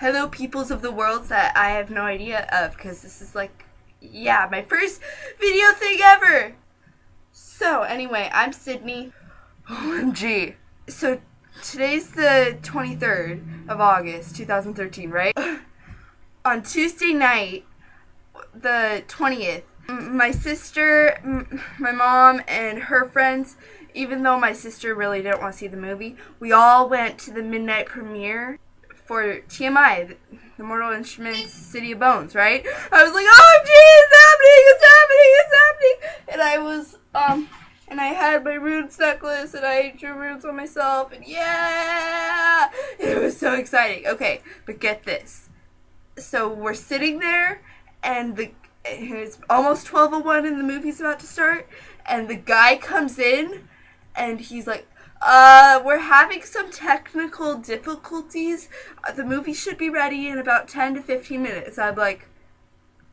hello peoples of the world that I have no idea of, because this is like, yeah, my first video thing ever. So anyway, I'm Sydney. OMG. So today's the 23rd of August, 2013, right? On Tuesday night, the 20th, my sister, my mom, and her friends, even though my sister really didn't want to see the movie, we all went to the midnight premiere for TMI, the Mortal Instruments City of Bones, right? I was like, oh gee, it's happening, it's happening, it's happening! And I was, and I had my runes necklace, and I drew runes on myself, and yeah! It was so exciting. Okay, but get this. So we're sitting there, and it's almost 12:01 and the movie's about to start, and the guy comes in, and he's like, we're having some technical difficulties. The movie should be ready in about 10 to 15 minutes. I'm like,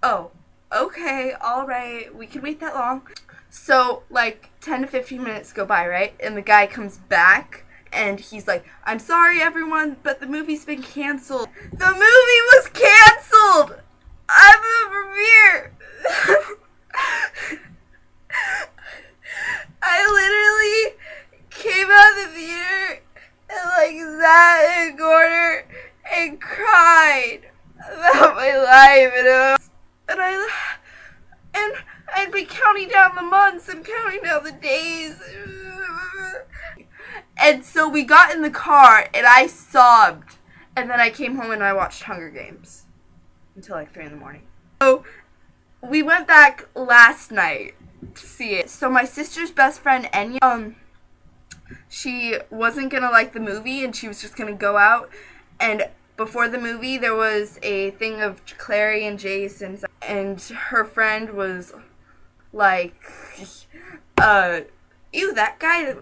oh, okay, alright, we can wait that long. So, like, 10 to 15 minutes go by, right? And the guy comes back, and he's like, I'm sorry, everyone, but the movie's been canceled. The movie was canceled! I'm the premiere! I literally came out of the theater and, like, sat in a corner and cried about my life, and I'd be counting down the months and counting down the days. And so we got in the car, and I sobbed. And then I came home and I watched Hunger Games until like 3 in the morning. So we went back last night to see it. So my sister's best friend, Enya, she wasn't going to like the movie, and she was just going to go out. And before the movie, there was a thing of Clary and Jace, and her friend was like, ew, that guy,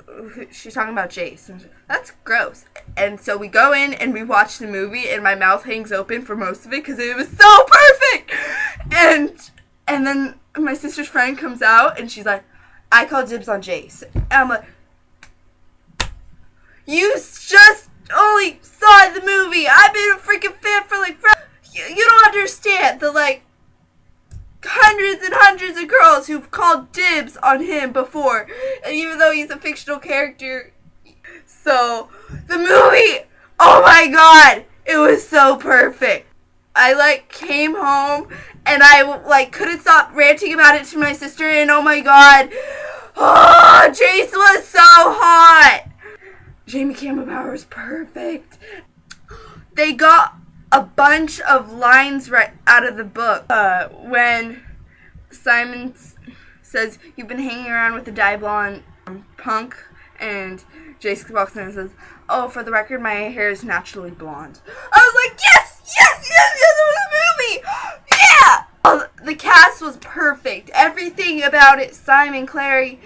she's talking about Jace, and that's gross. And so we go in and we watch the movie, and my mouth hangs open for most of it because it was so perfect. And then my sister's friend comes out, and she's like, I call dibs on Jace. And I'm like, you just only saw the movie. I've been a freaking fan for like, you don't understand the like hundreds and hundreds of girls who've called dibs on him before, and even though he's a fictional character. So the movie, oh my god, it was so perfect. I like came home and I like couldn't stop ranting about it to my sister, and oh my god, oh, Jace was so hot. Jamie Campbell Power was perfect. They got a bunch of lines right out of the book. When Simon says, you've been hanging around with the dye blonde punk, and Jace walks in and says, oh, for the record, my hair is naturally blonde. I was like, yes, yes, yes, yes, it was a movie! Yeah! The cast was perfect. Everything about it, Simon, Clary,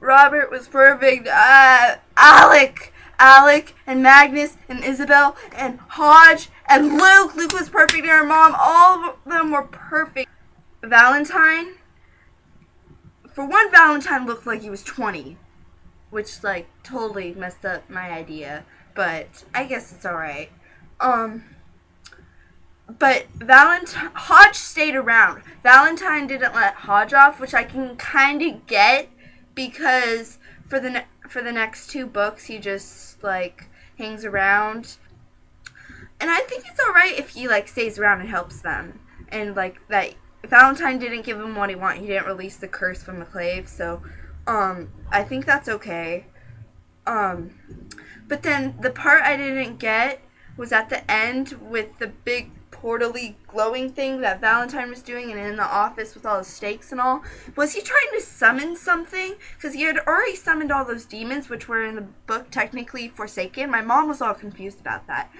Robert was perfect. Alec, and Magnus, and Isabel, and Hodge, and Luke. Luke was perfect, and her mom. All of them were perfect. Valentine. For one, Valentine looked like he was 20, which, like, totally messed up my idea, but I guess it's alright. But Hodge stayed around. Valentine didn't let Hodge off, which I can kind of get, because for the next 2 books, he just, like, hangs around. And I think it's alright if he, like, stays around and helps them. And, like, that Valentine didn't give him what he wanted. He didn't release the curse from the clave, so, I think that's okay. But then the part I didn't get was at the end with the big portally glowing thing that Valentine was doing, and in the office with all the stakes and all. Was he trying to summon something? Because he had already summoned all those demons, which were in the book technically Forsaken. My mom was all confused about that.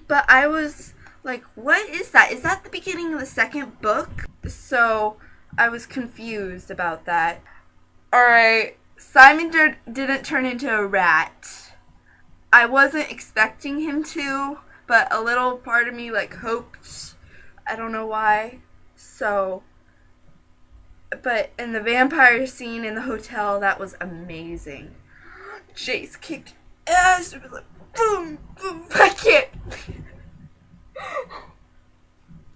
But I was like, what is that? Is that the beginning of the 2nd book? So I was confused about that. Alright, Simon didn't turn into a rat. I wasn't expecting him to, but a little part of me, like, hoped. I don't know why. So, but in the vampire scene in the hotel, that was amazing. Jace kicked ass. It was like, boom, boom. I can't.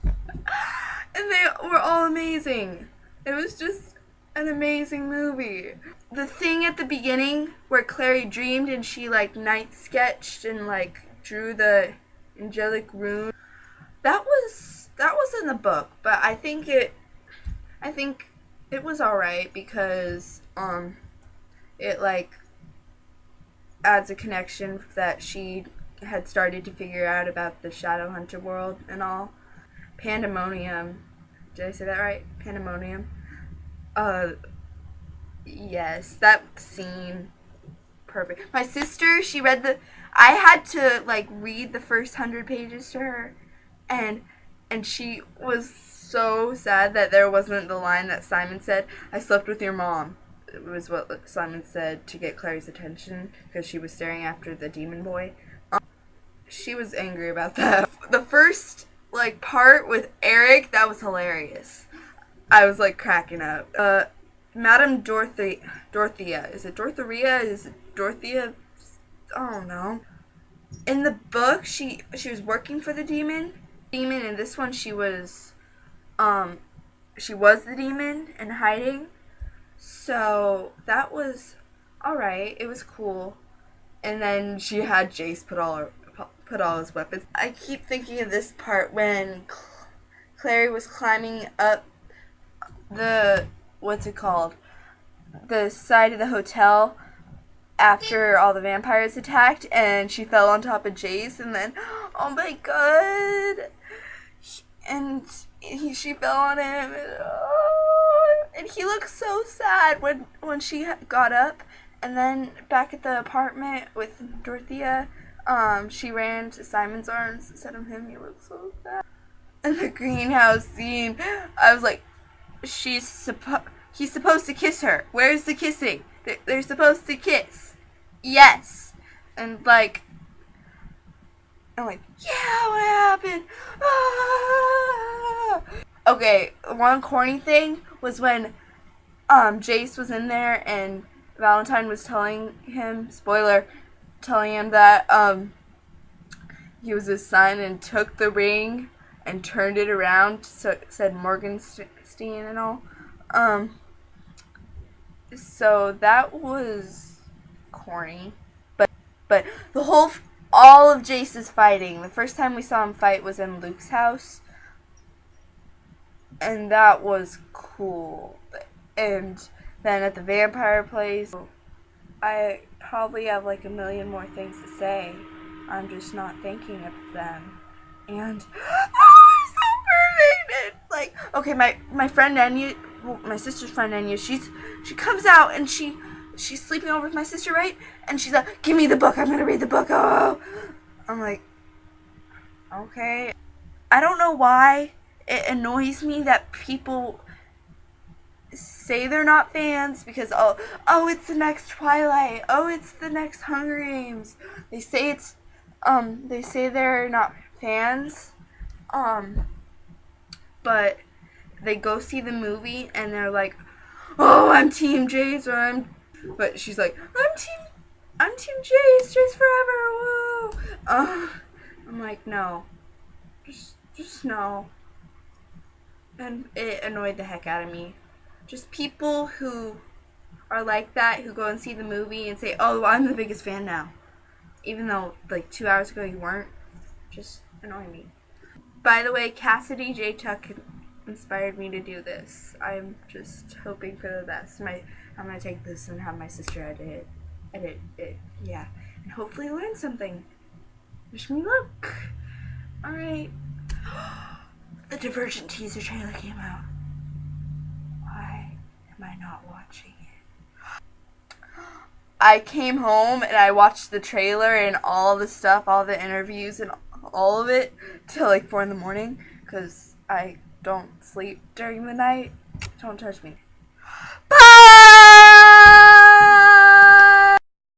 And they were all amazing. It was just an amazing movie. The thing at the beginning where Clary dreamed and she like night sketched and like drew the angelic rune, that was in the book, but I think it was alright because it like adds a connection that she had started to figure out about the Shadowhunter world and all. Pandemonium. Did I say that right? Pandemonium. Yes, that scene. Perfect. My sister, she read I had to like read the first 100 pages to her, and she was so sad that there wasn't the line that Simon said, "I slept with your mom." It was what Simon said to get Clary's attention because she was staring after the demon boy. She was angry about that. The first like part with Eric, that was hilarious. I was like cracking up. Madame Dorothea. Is it Dorothea? Is it Dorothea? I don't know. In the book, she was working for the demon. In this one, she was the demon and hiding. So that was alright. It was cool. And then she had Jace put all his weapons. I keep thinking of this part when Clary was climbing up the the side of the hotel after all the vampires attacked, and she fell on top of Jace, and then oh my god, she fell on him, and he looked so sad when she got up. And then back at the apartment with Dorothea, she ran to Simon's arms instead of him. He looked so sad. And the greenhouse scene, I was like, he's supposed to kiss her. Where's the kissing? They're supposed to kiss. Yes. And like, I'm like, yeah, what happened? Ah! Okay, one corny thing was when Jace was in there and Valentine was telling him, spoiler, telling him that he was his son and took the ring and turned it around so it said Morgenstein and all. So that was corny. But all of Jace's fighting, the first time we saw him fight was in Luke's house. And that was cool. And then at the vampire place, I probably have like a million more things to say. I'm just not thinking of them. And oh, it's so perfect. And, like, okay, my friend Enya, my sister's friend Enya, she comes out and she's sleeping over with my sister, right? And she's like, "Give me the book. I'm gonna read the book." Oh, I'm like, okay. I don't know why it annoys me that people say they're not fans because oh it's the next Twilight, oh it's the next Hunger Games. They say they're not fans, but they go see the movie and they're like, "Oh, I'm Team Jace," but she's like, I'm Team Jace forever, woo. I'm like, no, just no, and it annoyed the heck out of me. Just people who are like that, who go and see the movie and say, "Oh, I'm the biggest fan now," even though like 2 hours ago you weren't. Just annoy me. By the way, Cassidy J. Tuck inspired me to do this. I'm just hoping for the best. I'm gonna take this and have my sister edit it, yeah, and hopefully learn something. Wish me luck. All right. The Divergent teaser trailer came out. Why am I not watching it? I came home and I watched the trailer and all the stuff, all the interviews and all of it till like 4 in the morning because I don't sleep during the night. Don't touch me.